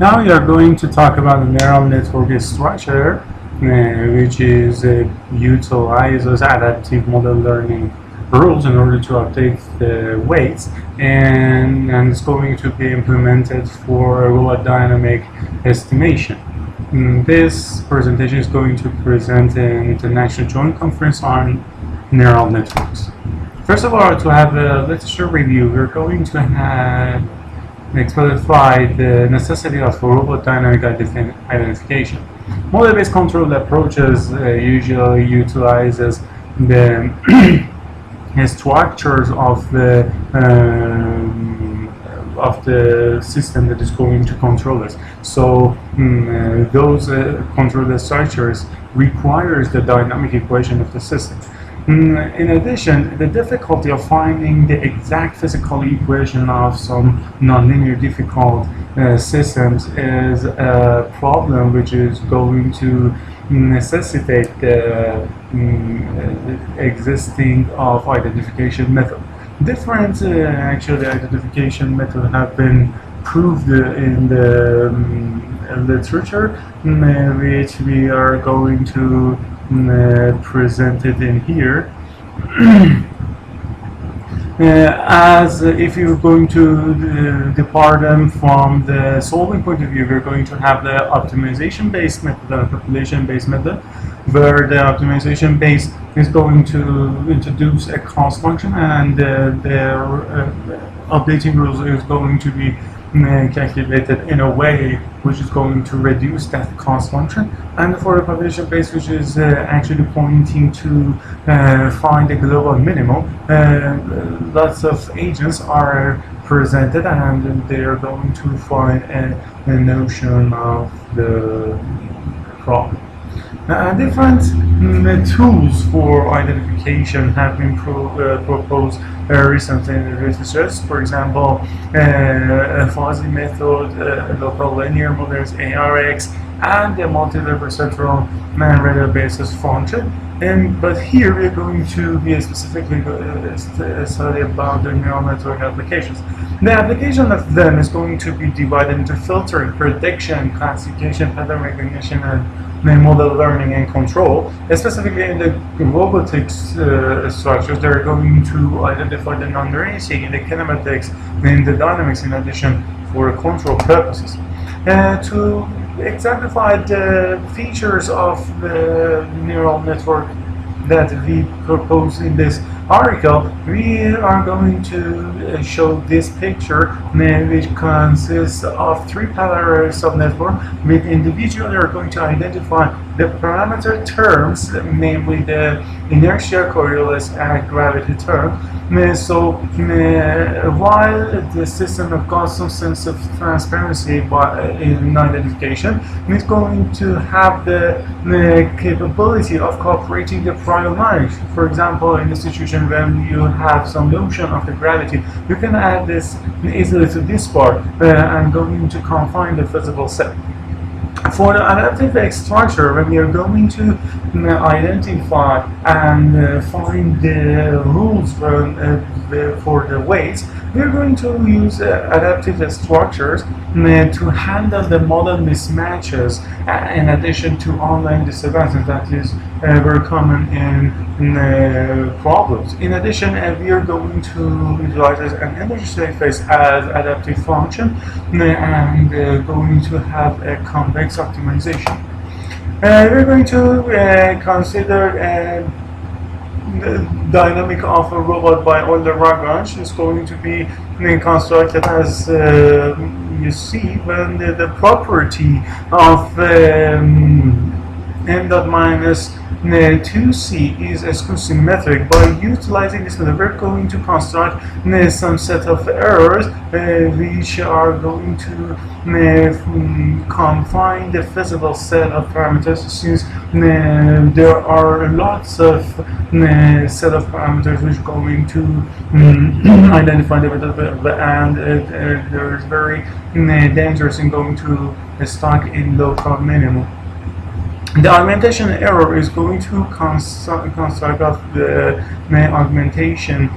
Now we are going to talk about the neural network structure, which is utilizes adaptive model learning rules in order to update the weights, and it's going to be implemented for robot dynamic estimation. This presentation is going to present an international joint conference on neural networks. First of all, to have a literature review, we're going to have exemplify the necessity of robot dynamic identification. Model-based control approaches usually utilizes the structures of the system that is going to control us. So those control structures requires the dynamic equation of the system. In addition, the difficulty of finding the exact physical equation of some nonlinear difficult systems is a problem which is going to necessitate the existing of identification method. Different actually identification methods have been proved in the literature, which we are going to presented in here. As if you're going to depart them from the solving point of view, we're going to have the optimization-based method and population-based method, where the optimization-based is going to introduce a cost function, and their updating rules is going to be calculated in a way which is going to reduce that cost function. And for the population base, which is actually pointing to find a global minimum, lots of agents are presented, and they are going to find a notion of the problem. Different tools for identification have been proposed recently in the research. For example, a fuzzy method, local linear models, ARX, and the multi-level central radar basis function. But here we're going to be specifically study about the neural network applications. The application of them is going to be divided into filtering, prediction, classification, pattern recognition, and model learning and control. Specifically in the robotics structures, they're going to identify the non-racing, the kinematics, and the dynamics in addition for control purposes. To exemplify the features of the neural network that we propose in this article, we are going to show this picture, which consists of three parallel subnetworks with individuals that are going to identify the parameter terms, namely the inertia, Coriolis, and gravity term. So while the system has got some sense of transparency in identification, it's going to have the capability of cooperating the prior knowledge. For example, in the situation when you have some notion of the gravity, you can add this easily to this part and going to confine the physical set. For the adaptive structure, when we are going to identify and find the rules for the weights, we are going to use adaptive structures to handle the model mismatches, in addition to online disadvantages that is very common in problems. In addition, we are going to utilize an energy surface as adaptive function and going to have a convex optimization. We're going to consider the dynamic of a robot by Euler-Lagrange is going to be constructed as you see when the property of m dot minus 2c is exclusive-symmetric. By utilizing this method, we're going to construct some set of errors which are going to confine the physical set of parameters, since there are lots of set of parameters which are going to identify the method, and there is very dangerous in going to stuck in local minimum. The augmentation error is going to construct of the augmentation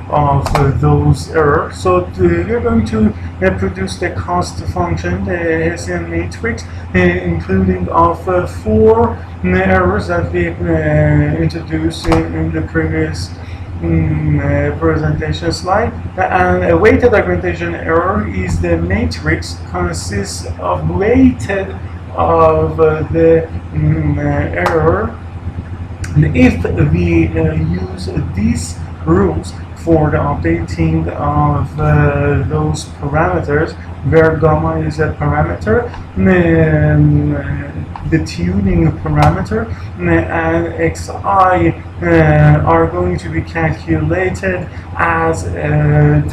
of those errors. So we're going to produce the cost function, the Hessian matrix, including of 4 errors that we introduced in the previous presentation slide. And a weighted augmentation error is the matrix consists of weighted of the error. And if we use these rules for the updating of those parameters, where gamma is a parameter, the tuning parameter, and xi are going to be calculated as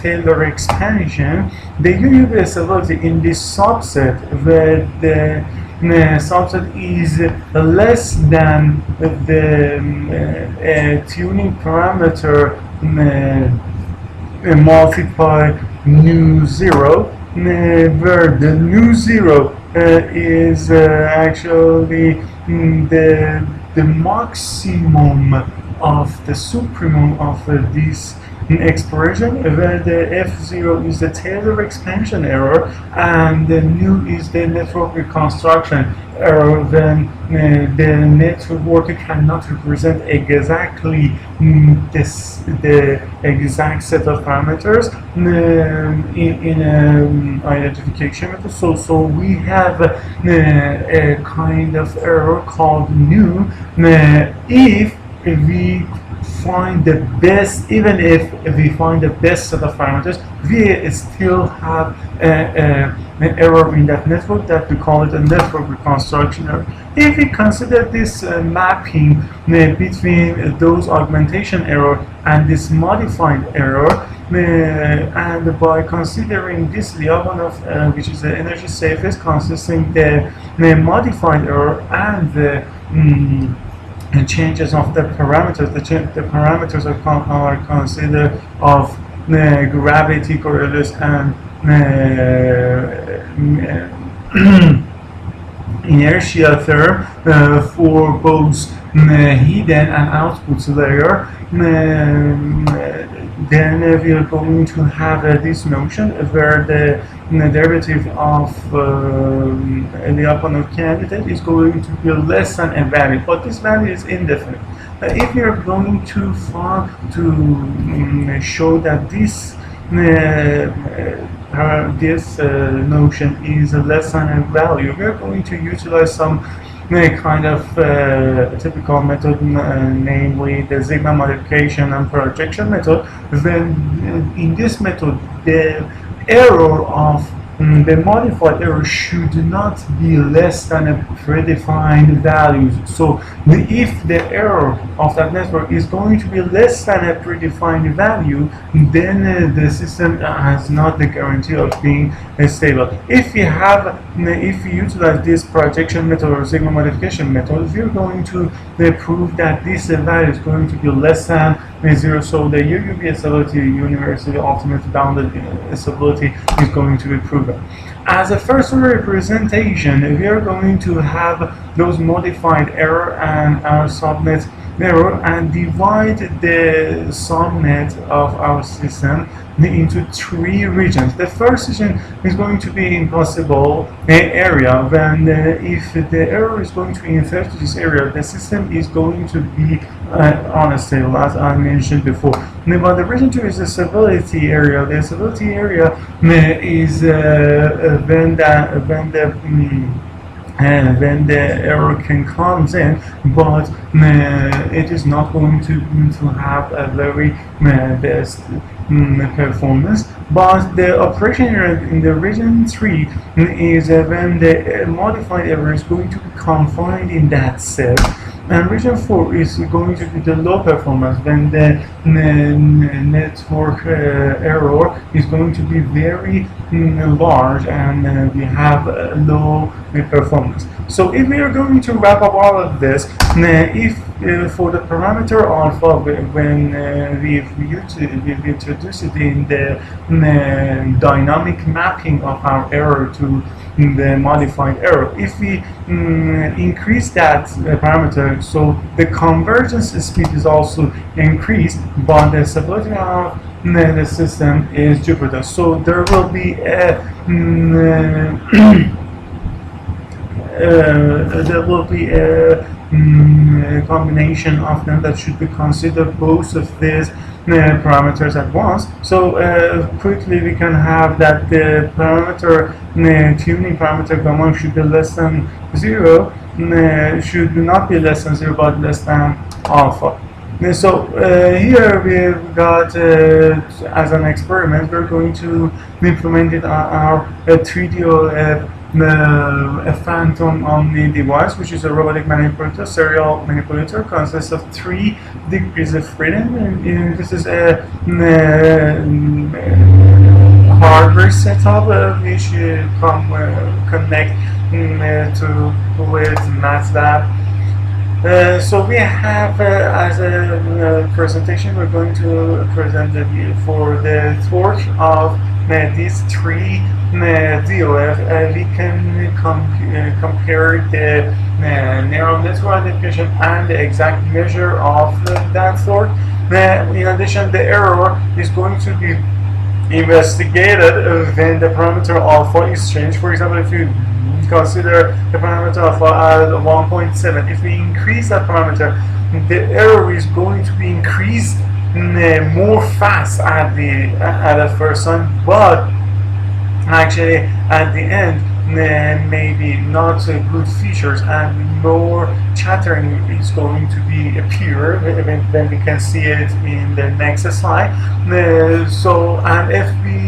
Taylor expansion. The UUB stability in this subset, where the subset is less than the tuning parameter multiply nu 0, where the nu 0 is actually the maximum of the supremum of this expression, where the F0 is the Taylor expansion error and the nu is the network reconstruction error. When the network cannot represent exactly the exact set of parameters in an identification method. So we have a kind of error called nu if we find the best, even if we find the best set of parameters, we still have an error in that network that we call it a network reconstruction error. If we consider this mapping between those augmentation error and this modified error, and by considering this Lyapunov, which is the energy safest, consisting the modified error and the changes of the parameters. The parameters are considered of gravity, Coriolis, and inertia term for both hidden and output layer. Then we are going to have this notion where the derivative of the Lyapunov candidate is going to be less than a value, but this value is indefinite. If we are going to show that this notion is less than a value, we are going to utilize some kind of typical method, namely the sigma modification and projection method. Then in this method, the error of the modified error should not be less than a predefined value. So if the error of that network is going to be less than a predefined value, then the system has not the guarantee of being stable. If we utilize this projection method or sigma modification method, we're going to prove that this value is going to be less than 0. So the UUB stability, universally ultimate bounded stability, is going to be proven. As a first order representation, we are going to have those modified error and our subnet error and divide the subnet of our system into 3 regions. The first region is going to be impossible area, when if the error is going to infect this area, the system is going to be unstable, as I mentioned before. But the region 2 is the stability area. The stability area is when the error can comes in, but it is not going to have a very best performance. But the operation error in the region 3 is when the modified error is going to be confined in that set. And region 4 is going to be the low performance, when the network error is going to be very large and we have low performance. So if we are going to wrap up all of this, if for the parameter alpha, when we've introduced it in the dynamic mapping of our error to the modified error, if we increase that parameter, so the convergence speed is also increased, but the stability of the system is jeopardized. So there will be a combination of them that should be considered both of these parameters at once. So quickly we can have that the parameter tuning parameter gamma should be less than 0, should not be less than 0 but less than alpha. So here we've got, as an experiment, we're going to implement it on our 3D a phantom omni device, which is a robotic manipulator, serial manipulator, consists of 3 degrees of freedom. And this is a hardware setup which connect to with MATLAB. So we have, as a presentation, we're going to present the view for the torque of these 3 DOF. We can compare the neural network identification and the exact measure of that torque. In addition, the error is going to be investigated when the parameter alpha is changed. For example, if you consider the parameter alpha at 1.7, if we increase that parameter, the error is going to be increased more fast at the first time, but actually at the end maybe not good features and more chattering is going to be appear. Then we can see it in the next slide. So, and if we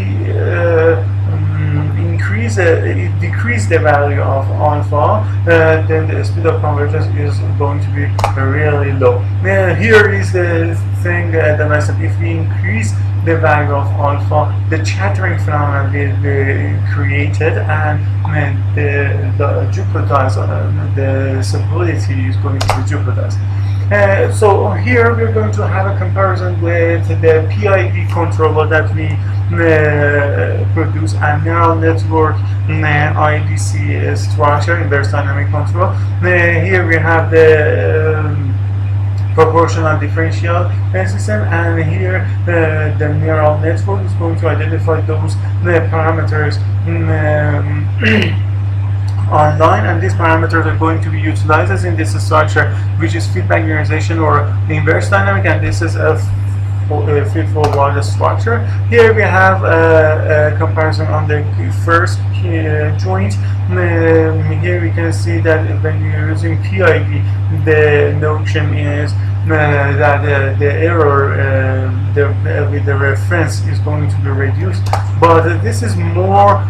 decrease the value of alpha, then the speed of convergence is going to be really low. Here is the thing that I said: if we increase the value of alpha, the chattering phenomenon will be created, and the jeopardized, the stability is going to be jeopardized. So here we're going to have a comparison with the PID controller that we produce, and neural network IDC structure, inverse dynamic control. Here we have the proportional differential system, and here the neural network is going to identify those parameters online, and these parameters are going to be utilized as in this structure, which is feedback generalization or inverse dynamic, and this is a feed-forward structure. Here we have a comparison on the first joint. Here we can see that when you're using PID, the notion is that the error with the reference is going to be reduced, but this is more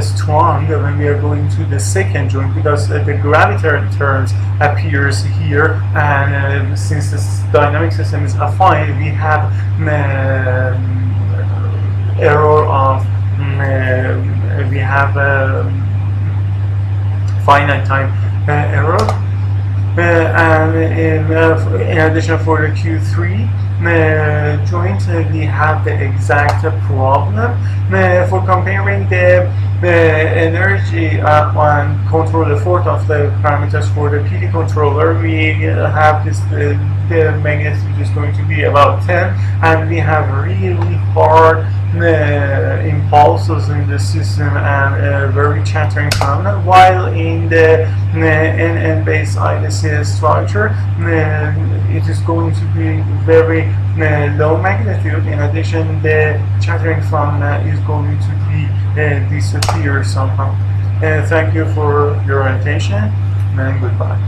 strong when we are going to the second joint, because the gravitary terms appears here, and since this dynamic system is affine, we have error of we have finite time error. And in addition, for the Q3 joint, we have the exact problem. For comparing the energy on control, the fourth of the parameters for the PD controller, we have this the magnitude is going to be about 10, and we have really hard impulses in the system and very chattering phenomenon, while in the NN-based IDC structure it is going to be very low magnitude. In addition, the chattering phenomenon is going to be disappear somehow. Thank you for your attention, and goodbye.